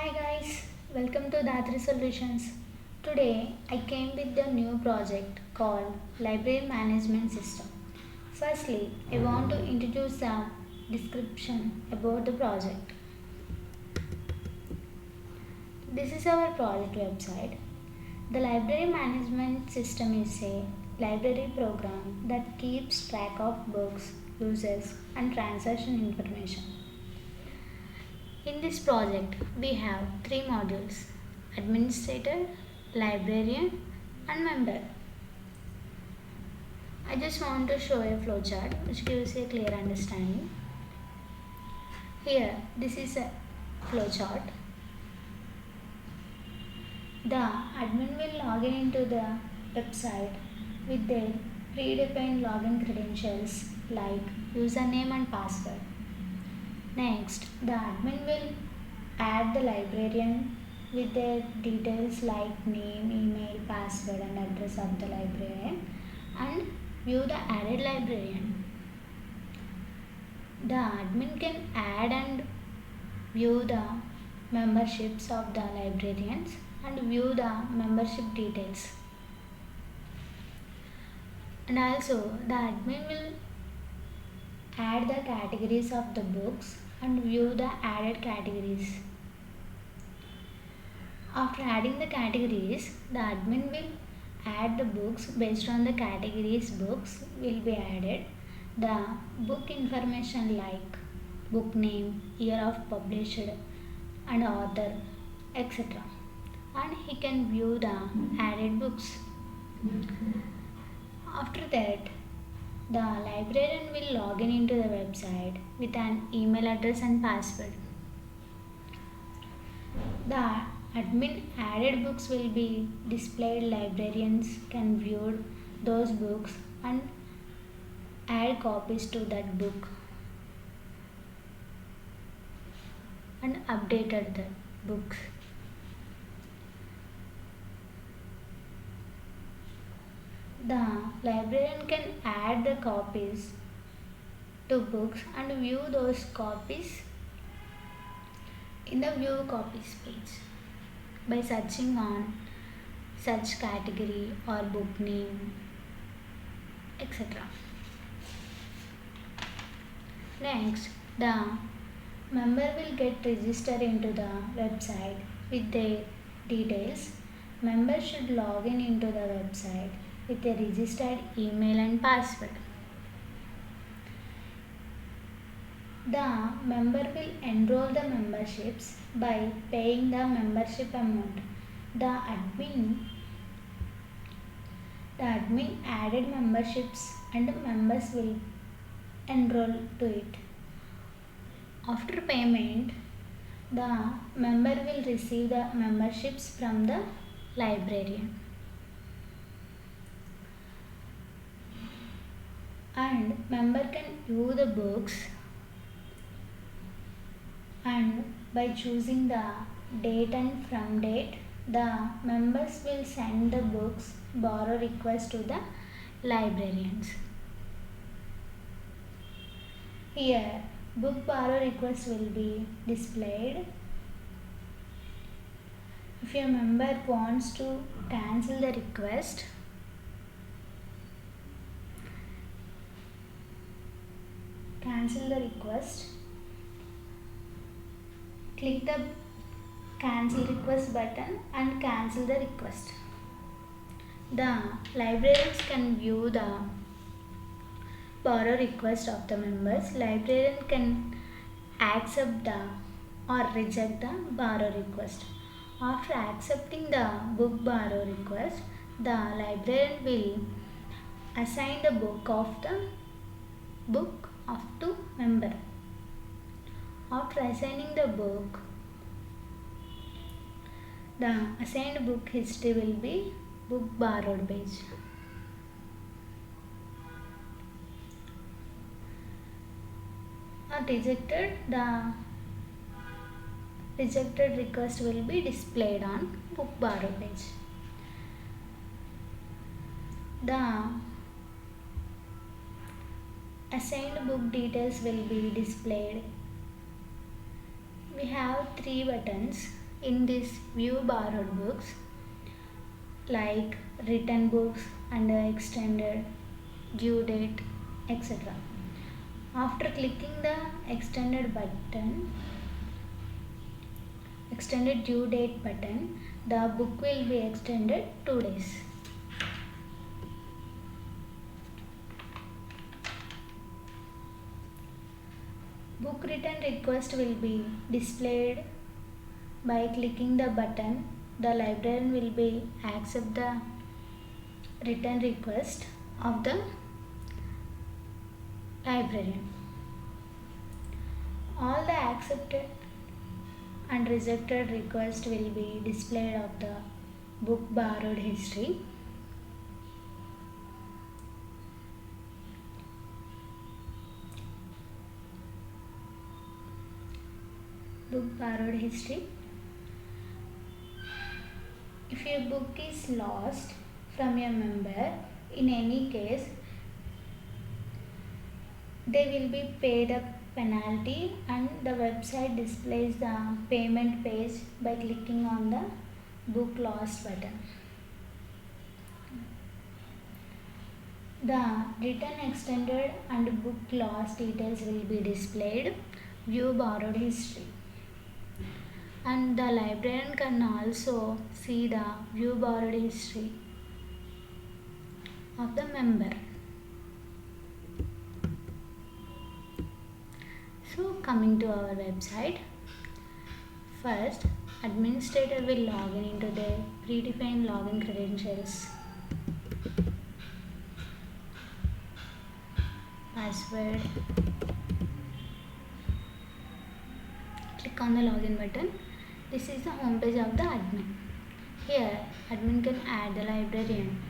Hi guys, welcome to Dhaatrisolutions. Today I came with a new project called Library Management System. Firstly, I want to introduce a description about the project. This is our project website. The Library Management System is a library program that keeps track of books, users, and transaction information. In this project, we have three modules: administrator, librarian, and member. I just want to show a flowchart which gives a clear understanding. Here, this is a flowchart. The admin will log into the website with their predefined login credentials like username and password. Next, the admin will add the librarian with their details like name, email, password and address of the librarian and view the added librarian. The admin can add and view the memberships of the librarians and view the membership details. And also the admin will add the categories of the books and view the added categories. After adding the categories, the admin will add the books based on the categories. Books will be added. The book information like book name, year of published and author, etc. And he can view the added books. After that, the librarian will log into the website with an email address and password. The admin added books will be displayed. Librarians can view those books and add copies to that book and updated the books. The librarian can add the copies to books and view those copies in the view copies page by searching on search category or book name, etc. Next, the member will get registered into the website with their details. Member should log into the website with a registered email and password. The member will enroll the memberships by paying the membership amount. The admin added memberships and members will enroll to it. After payment, the member will receive the memberships from the librarian. And member can view the books, and by choosing the date and from date, the members will send the books borrow request to the librarians. Here, book borrow request will be displayed. If your member wants to cancel the request, click the cancel request button and cancel the request. The librarians can view the borrow request of the members. Librarian can accept the or reject the borrow request. After accepting the book borrow request, the librarian will assign the book of to member. After assigning the book, the assigned book history will be book borrowed page. Not rejected, the rejected request will be displayed on book borrow page. The assigned book details will be displayed. We have three buttons. in this view borrowed books like written books and extended due date, etc. After clicking the extended due date button, the book will be extended 2 days. Book return request will be displayed by clicking the button. The librarian will be accept the return request of the librarian. All the accepted and rejected requests will be displayed of the book borrowed history. Book borrowed history. If your book is lost from a member, in any case, they will be paid a penalty, and the website displays the payment page by clicking on the book lost button. The return extended and book lost details will be displayed. View borrowed history. And the librarian can also see the view borrowed history of the member. So coming to our website, first administrator will log in into their predefined login credentials, password, click on the login button. This is the home page of the admin. Here admin can add the librarian.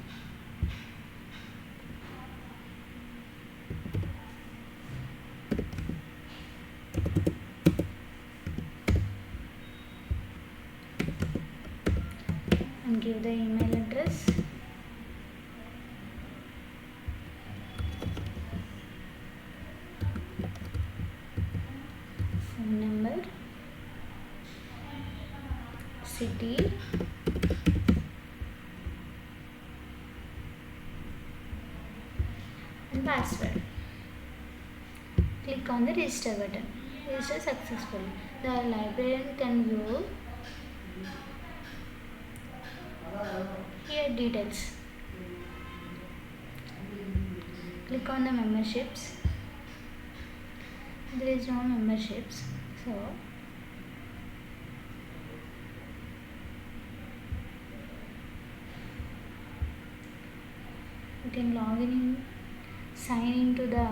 And give the email address, phone number, city, and password. Click on the register button. Register successfully. The librarian can view here details. Click on the memberships. There is no memberships, so you can log in, sign into the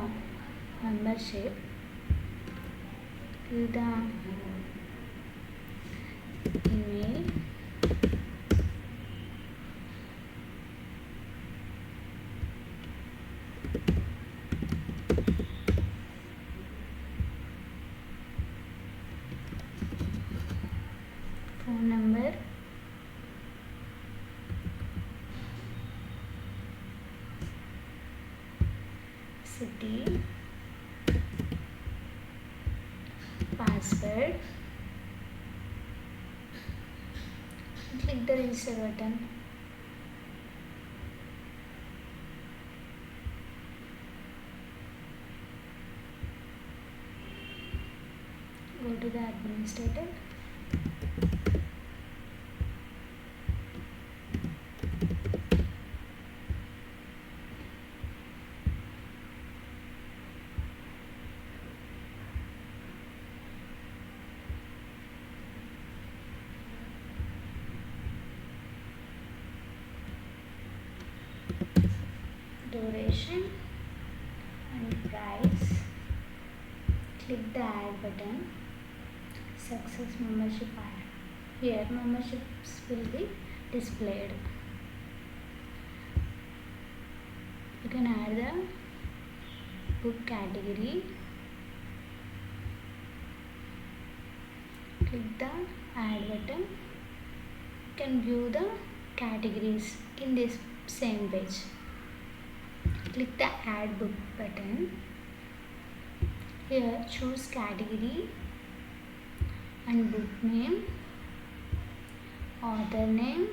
membership. Give the email, phone number, city, password. Click the register button. Go to the administrator. Duration and price. Click the add button. Success membership add. Here memberships will be displayed. You can add the book category. Click the add button. You can view the categories in this same page. Click the add book button. Here choose category and book name. author name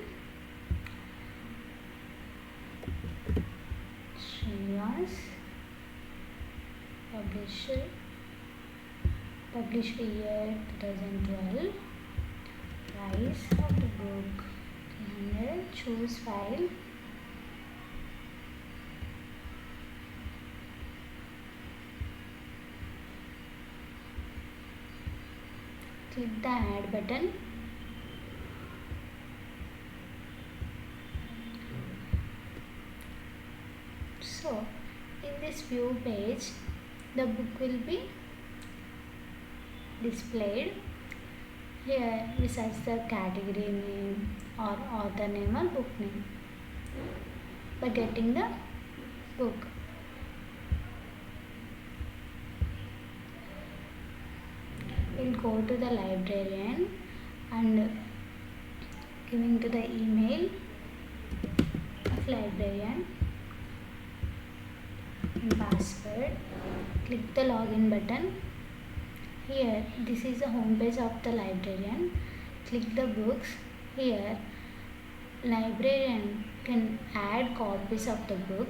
Srinivas, published year 2012, price of the book 300, choose file, click the add button. So in this view page the book will be displayed. Here we search the category name or author name or book name by getting the book. We'll go to the librarian and giving to the email of librarian and password. Click the login button. Here this is the home page of the librarian. Click the books. Here librarian can add copies of the book.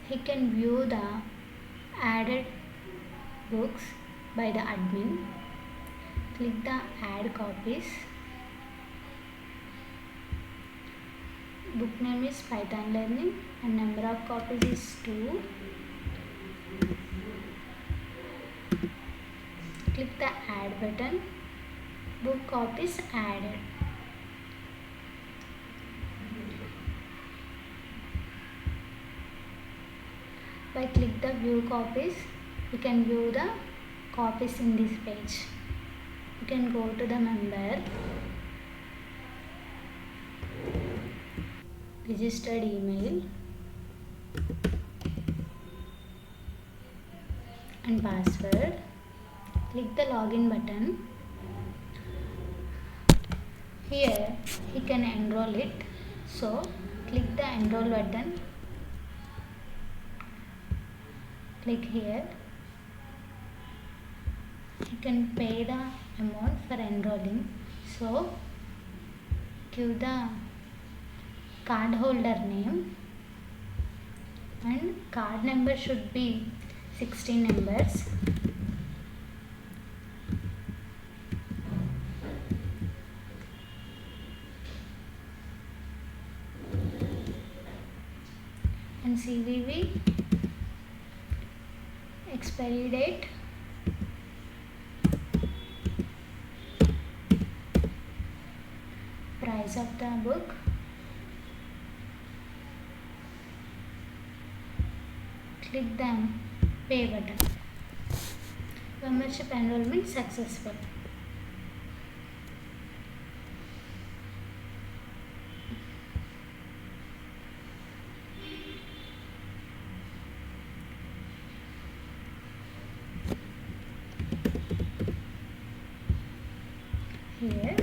He can view the added books by the admin. Click the add copies. Book name is Python Learning and number of copies is 2. Click the add button. Book copies added. By click the view copies, you can view the copies in this page. You can go to the member, registered email and password. Click the login button. Here he can enroll it. So click the enroll button. Click here. You can pay the amount for enrolling. So give the card holder name and card number should be 16 numbers. And CVV, expiry date, price of the book, click the pay button. Membership enrollment successful. Here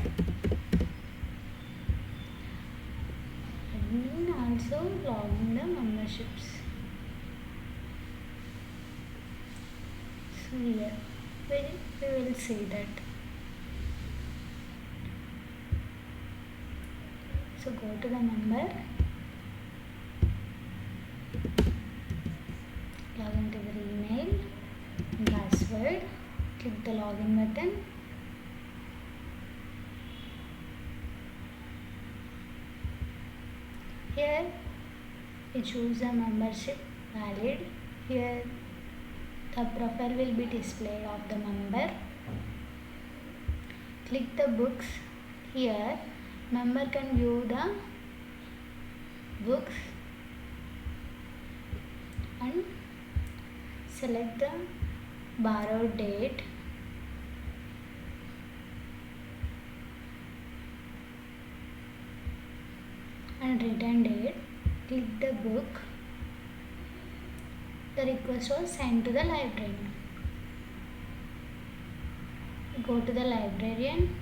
admin also log in the memberships. So here we will see that. So go to the member, log into the email and password, click the login button. Here we choose a membership valid. Here the profile will be displayed of the member. Click the books. Here member can view the books and select the borrowed date and return date. Click the book. The request was sent to the librarian. Go to the librarian.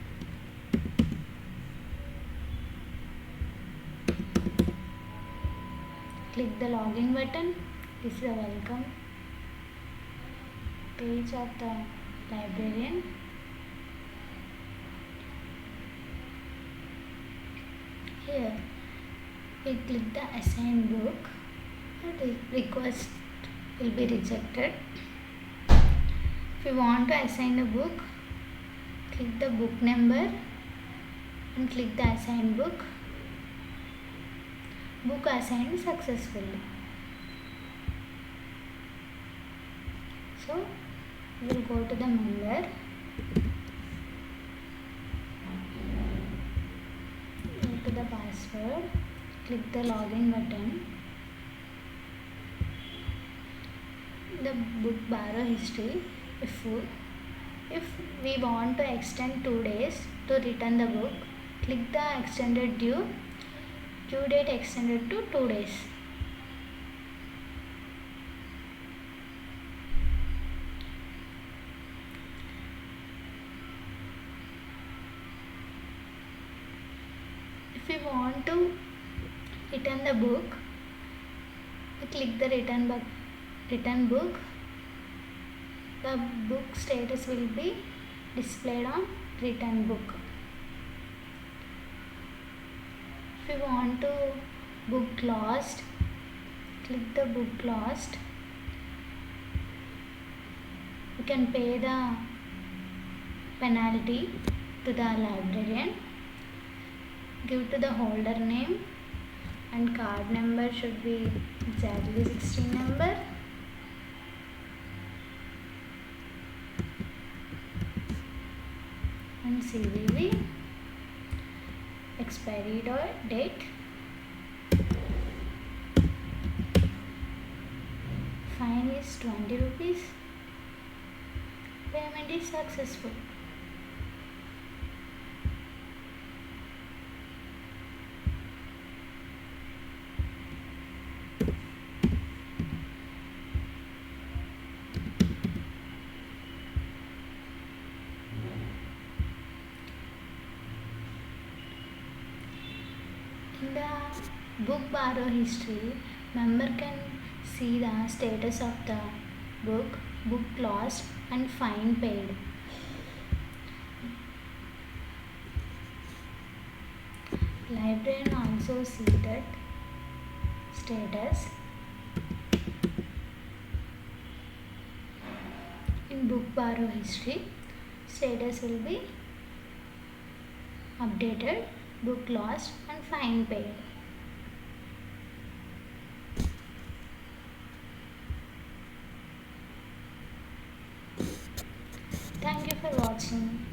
Click the login button. This is a welcome page of the librarian. Here we click the assign book. The request will be rejected. If you want to assign a book, click the book number and click the assign book. Book assigned successfully. So we will go to the member. Go to the password. Click the login button. The book borrow history. If we want to extend 2 days to return the book, click the extended due date extended to 2 days. If we want to return the book, we click the return book. The book status will be displayed on return book. If you want to book lost, click the book lost. You can pay the penalty to the librarian. Give to the holder name and card number should be exactly 16 number. And CVV, expiry date, fine is 20 rupees, payment is successful. In the book borrow history, member can see the status of the book lost and fine paid. Librarian also see that status. In book borrow history, status will be updated, book lost and fine paid. Thank you for watching.